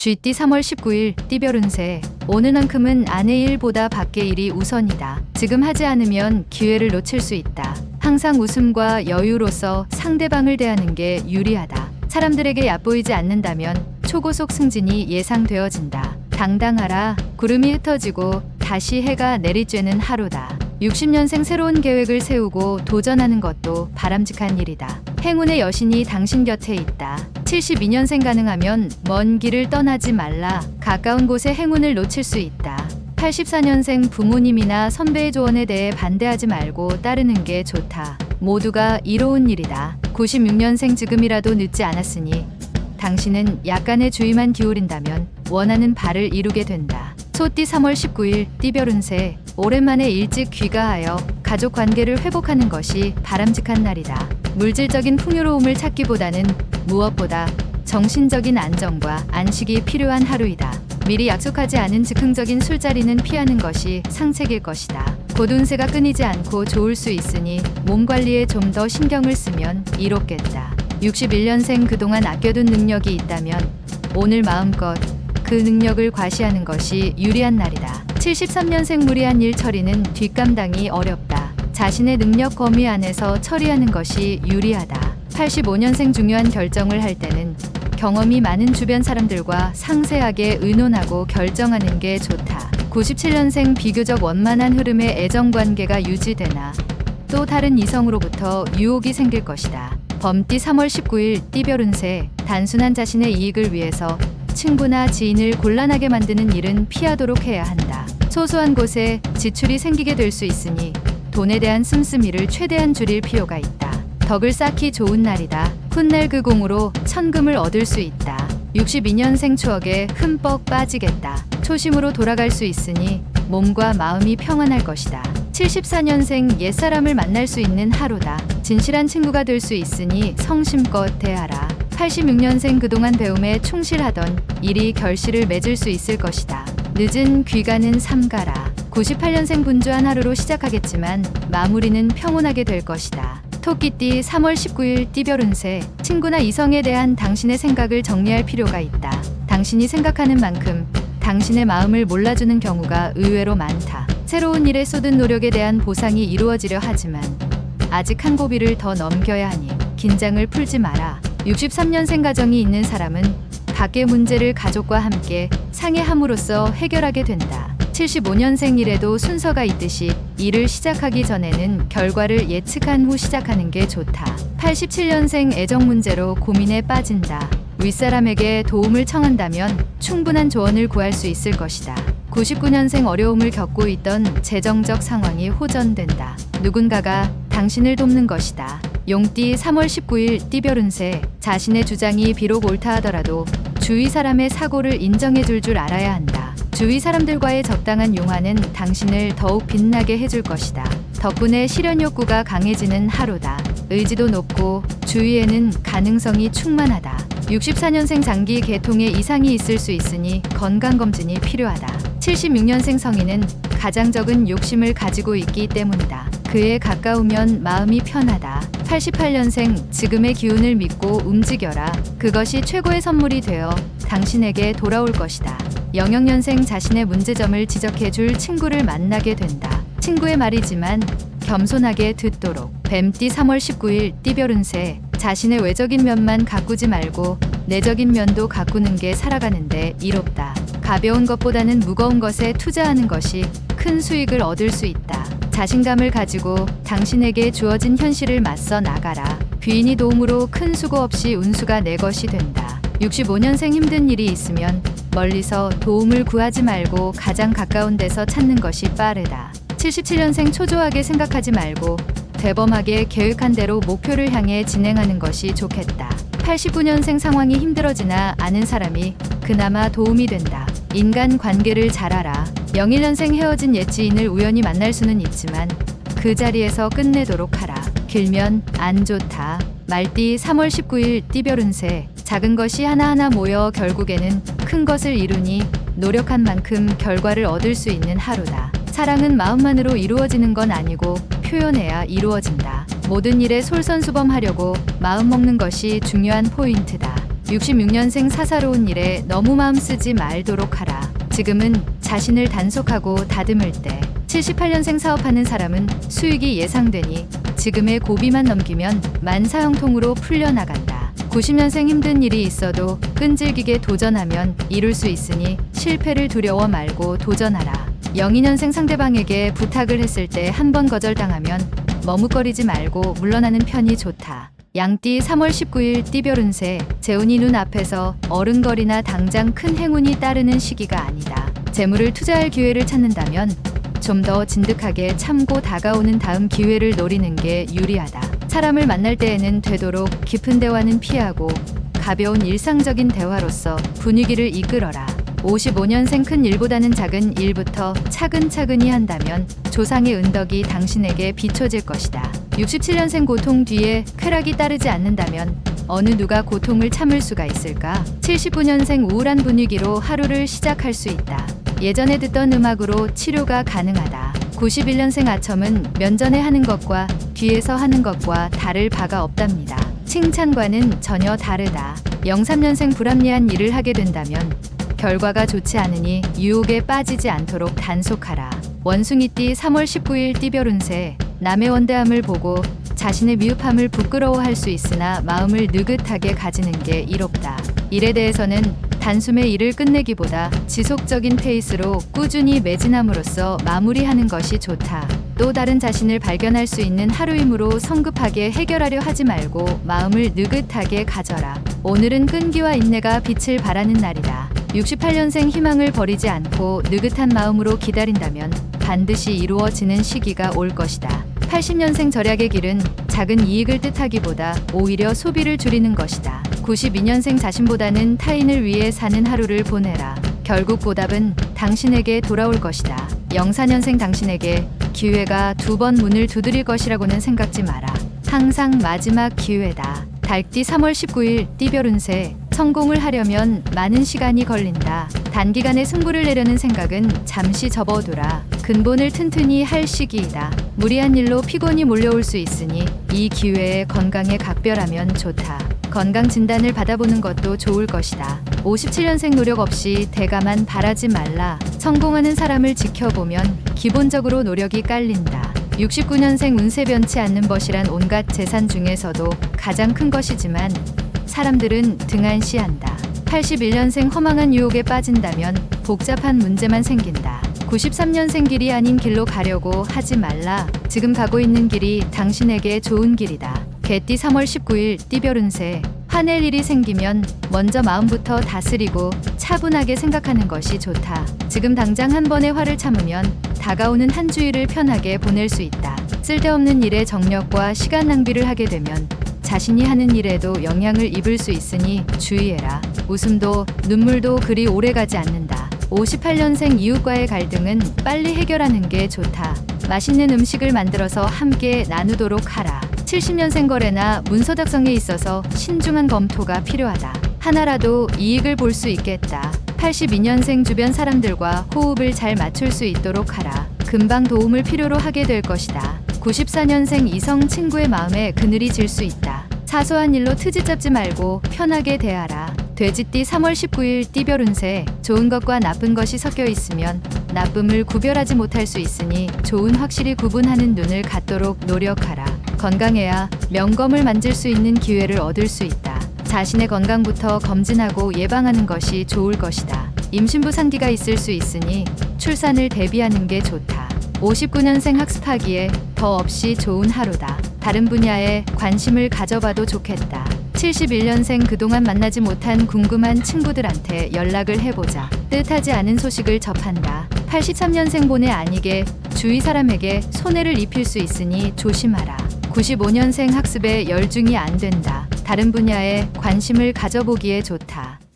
쥐띠 3월 19일 띠별 운세. 오늘만큼은 아내 일보다 밖의 일이 우선이다. 지금 하지 않으면 기회를 놓칠 수 있다. 항상 웃음과 여유로서 상대방을 대하는 게 유리하다. 사람들에게 얕보이지 않는다면 초고속 승진이 예상되어진다. 당당하라. 구름이 흩어지고 다시 해가 내리쬐는 하루다. 60년생 새로운 계획을 세우고 도전하는 것도 바람직한 일이다. 행운의 여신이 당신 곁에 있다. 72년생 가능하면 먼 길을 떠나지 말라. 가까운 곳에 행운을 놓칠 수 있다. 84년생 부모님이나 선배의 조언에 대해 반대하지 말고 따르는 게 좋다. 모두가 이로운 일이다. 96년생 지금이라도 늦지 않았으니 당신은 약간의 주의만 기울인다면 원하는 바를 이루게 된다. 소띠 3월 19일 띠별 운세. 오랜만에 일찍 귀가하여 가족 관계를 회복하는 것이 바람직한 날이다. 물질적인 풍요로움을 찾기보다는 무엇보다 정신적인 안정과 안식이 필요한 하루이다. 미리 약속하지 않은 즉흥적인 술자리는 피하는 것이 상책일 것이다. 곧 운세가 끊이지 않고 좋을 수 있으니 몸 관리에 좀 더 신경을 쓰면 이롭겠다. 61년생 그동안 아껴둔 능력이 있다면 오늘 마음껏 그 능력을 과시하는 것이 유리한 날이다. 73년생 무리한 일 처리는 뒷감당이 어렵다. 자신의 능력 범위 안에서 처리하는 것이 유리하다. 85년생 중요한 결정을 할 때는 경험이 많은 주변 사람들과 상세하게 의논하고 결정하는 게 좋다. 97년생 비교적 원만한 흐름의 애정관계가 유지되나 또 다른 이성으로부터 유혹이 생길 것이다. 범띠 3월 19일 띠별 운세. 단순한 자신의 이익을 위해서 친구나 지인을 곤란하게 만드는 일은 피하도록 해야 한다. 소소한 곳에 지출이 생기게 될 수 있으니 돈에 대한 씀씀이를 최대한 줄일 필요가 있다. 덕을 쌓기 좋은 날이다. 훗날 그 공으로 천금을 얻을 수 있다. 62년생 추억에 흠뻑 빠지겠다. 초심으로 돌아갈 수 있으니 몸과 마음이 평안할 것이다. 74년생 옛사람을 만날 수 있는 하루다. 진실한 친구가 될 수 있으니 성심껏 대하라. 86년생 그동안 배움에 충실하던 일이 결실을 맺을 수 있을 것이다. 늦은 귀가는 삼가라. 98년생 분주한 하루로 시작하겠지만 마무리는 평온하게 될 것이다. 토끼띠 3월 19일 띠별 운세. 친구나 이성에 대한 당신의 생각을 정리할 필요가 있다. 당신이 생각하는 만큼 당신의 마음을 몰라주는 경우가 의외로 많다. 새로운 일에 쏟은 노력에 대한 보상이 이루어지려 하지만 아직 한 고비를 더 넘겨야 하니 긴장을 풀지 마라. 63년생 가정이 있는 사람은 각계 문제를 가족과 함께 상의함으로써 해결하게 된다. 75년생 일에도 순서가 있듯이 일을 시작하기 전에는 결과를 예측한 후 시작하는 게 좋다. 87년생 애정 문제로 고민에 빠진다. 윗사람에게 도움을 청한다면 충분한 조언을 구할 수 있을 것이다. 99년생 어려움을 겪고 있던 재정적 상황이 호전된다. 누군가가 당신을 돕는 것이다. 용띠 3월 19일 띠별 운세. 자신의 주장이 비록 옳다 하더라도 주위 사람의 사고를 인정해 줄 알아야 한다. 주위 사람들과의 적당한 용화는 당신을 더욱 빛나게 해줄 것이다. 덕분에 실현 욕구가 강해지는 하루다. 의지도 높고 주위에는 가능성이 충만하다. 64년생 장기 계통에 이상이 있을 수 있으니 건강검진이 필요하다. 76년생 성인은 가장 적은 욕심을 가지고 있기 때문이다. 그에 가까우면 마음이 편하다. 88년생 지금의 기운을 믿고 움직여라. 그것이 최고의 선물이 되어 당신에게 돌아올 것이다. 00년생 자신의 문제점을 지적해줄 친구를 만나게 된다. 친구의 말이지만 겸손하게 듣도록. 뱀띠 3월 19일 띠별 운세. 자신의 외적인 면만 가꾸지 말고 내적인 면도 가꾸는 게 살아가는데 이롭다. 가벼운 것보다는 무거운 것에 투자하는 것이 큰 수익을 얻을 수 있다. 자신감을 가지고 당신에게 주어진 현실을 맞서 나가라. 귀인이 도움으로 큰 수고 없이 운수가 내 것이 된다. 65년생 힘든 일이 있으면 멀리서 도움을 구하지 말고 가장 가까운 데서 찾는 것이 빠르다. 77년생 초조하게 생각하지 말고 대범하게 계획한 대로 목표를 향해 진행하는 것이 좋겠다. 89년생 상황이 힘들어지나 아는 사람이 그나마 도움이 된다. 인간 관계를 잘 알아. 01년생 헤어진 옛 지인을 우연히 만날 수는 있지만 그 자리에서 끝내도록 하라. 길면 안 좋다. 말띠 3월 19일 띠별 운세. 작은 것이 하나하나 모여 결국에는 큰 것을 이루니 노력한 만큼 결과를 얻을 수 있는 하루다. 사랑은 마음만으로 이루어지는 건 아니고 표현해야 이루어진다. 모든 일에 솔선수범하려고 마음 먹는 것이 중요한 포인트다. 66년생 사사로운 일에 너무 마음 쓰지 말도록 하라. 지금은 자신을 단속하고 다듬을 때. 78년생 사업하는 사람은 수익이 예상되니 지금의 고비만 넘기면 만사형통으로 풀려나간다. 90년생 힘든 일이 있어도 끈질기게 도전하면 이룰 수 있으니 실패를 두려워 말고 도전하라. 02년생 상대방에게 부탁을 했을 때 한 번 거절당하면 머뭇거리지 말고 물러나는 편이 좋다. 양띠 3월 19일 띠별 운세. 재운이 눈앞에서 어른거리나 당장 큰 행운이 따르는 시기가 아니다. 재물을 투자할 기회를 찾는다면 좀 더 진득하게 참고 다가오는 다음 기회를 노리는 게 유리하다. 사람을 만날 때에는 되도록 깊은 대화는 피하고 가벼운 일상적인 대화로서 분위기를 이끌어라. 55년생 큰 일보다는 작은 일부터 차근차근히 한다면 조상의 은덕이 당신에게 비춰질 것이다. 67년생 고통 뒤에 쾌락이 따르지 않는다면 어느 누가 고통을 참을 수가 있을까? 79년생 우울한 분위기로 하루를 시작할 수 있다. 예전에 듣던 음악으로 치료가 가능하다. 91년생 아첨은 면전에 하는 것과 뒤에서 하는 것과 다를 바가 없답니다. 칭찬과는 전혀 다르다. 03년생 불합리한 일을 하게 된다면 결과가 좋지 않으니 유혹에 빠지지 않도록 단속하라. 원숭이띠 3월 19일 띠별 운세. 남의 원대함을 보고 자신의 미흡함을 부끄러워할 수 있으나 마음을 느긋하게 가지는 게 이롭다. 일에 대해서는 단숨에 일을 끝내기보다 지속적인 페이스로 꾸준히 매진함으로써 마무리하는 것이 좋다. 또 다른 자신을 발견할 수 있는 하루이므로 성급하게 해결하려 하지 말고 마음을 느긋하게 가져라. 오늘은 끈기와 인내가 빛을 발하는 날이다. 68년생 희망을 버리지 않고 느긋한 마음으로 기다린다면 반드시 이루어지는 시기가 올 것이다. 80년생 절약의 길은 작은 이익을 뜻하기보다 오히려 소비를 줄이는 것이다. 92년생 자신보다는 타인을 위해 사는 하루를 보내라. 결국 보답은 당신에게 돌아올 것이다. 04년생 당신에게 기회가 2번 문을 두드릴 것이라고는 생각지 마라. 항상 마지막 기회다. 달띠 3월 19일 띠별 운세. 성공을 하려면 많은 시간이 걸린다. 단기간에 승부를 내려는 생각은 잠시 접어두라. 근본을 튼튼히 할 시기이다. 무리한 일로 피곤이 몰려올 수 있으니 이 기회에 건강에 각별하면 좋다. 건강 진단을 받아보는 것도 좋을 것이다. 57년생 노력 없이 대가만 바라지 말라. 성공하는 사람을 지켜보면 기본적으로 노력이 깔린다. 69년생 운세 변치 않는 것이란 온갖 재산 중에서도 가장 큰 것이지만 사람들은 등한시한다. 81년생 허망한 유혹에 빠진다면 복잡한 문제만 생긴다. 93년생 길이 아닌 길로 가려고 하지 말라. 지금 가고 있는 길이 당신에게 좋은 길이다. 개띠 3월 19일 띠별 운세. 화낼 일이 생기면 먼저 마음부터 다스리고 차분하게 생각하는 것이 좋다. 지금 당장 한 번의 화를 참으면 다가오는 한 주일을 편하게 보낼 수 있다. 쓸데없는 일에 정력과 시간 낭비를 하게 되면 자신이 하는 일에도 영향을 입을 수 있으니 주의해라. 웃음도 눈물도 그리 오래가지 않는다. 58년생 이웃과의 갈등은 빨리 해결하는 게 좋다. 맛있는 음식을 만들어서 함께 나누도록 하라. 70년생 거래나 문서 작성에 있어서 신중한 검토가 필요하다. 하나라도 이익을 볼 수 있겠다. 82년생 주변 사람들과 호흡을 잘 맞출 수 있도록 하라. 금방 도움을 필요로 하게 될 것이다. 94년생 이성 친구의 마음에 그늘이 질 수 있다. 사소한 일로 트집 잡지 말고 편하게 대하라. 돼지띠 3월 19일 띠별 운세. 좋은 것과 나쁜 것이 섞여 있으면 나쁨을 구별하지 못할 수 있으니 좋은 확실히 구분하는 눈을 갖도록 노력하라. 건강해야 명검을 만질 수 있는 기회를 얻을 수 있다. 자신의 건강부터 검진하고 예방하는 것이 좋을 것이다. 임신부 상기가 있을 수 있으니 출산을 대비하는 게 좋다. 59년생 학습하기에 더 없이 좋은 하루다. 다른 분야에 관심을 가져봐도 좋겠다. 71년생 그동안 만나지 못한 궁금한 친구들한테 연락을 해보자. 뜻하지 않은 소식을 접한다. 83년생 본의 아니게 주위 사람에게 손해를 입힐 수 있으니 조심하라. 95년생 학습에 열중이 안 된다. 다른 분야에 관심을 가져보기에 좋다.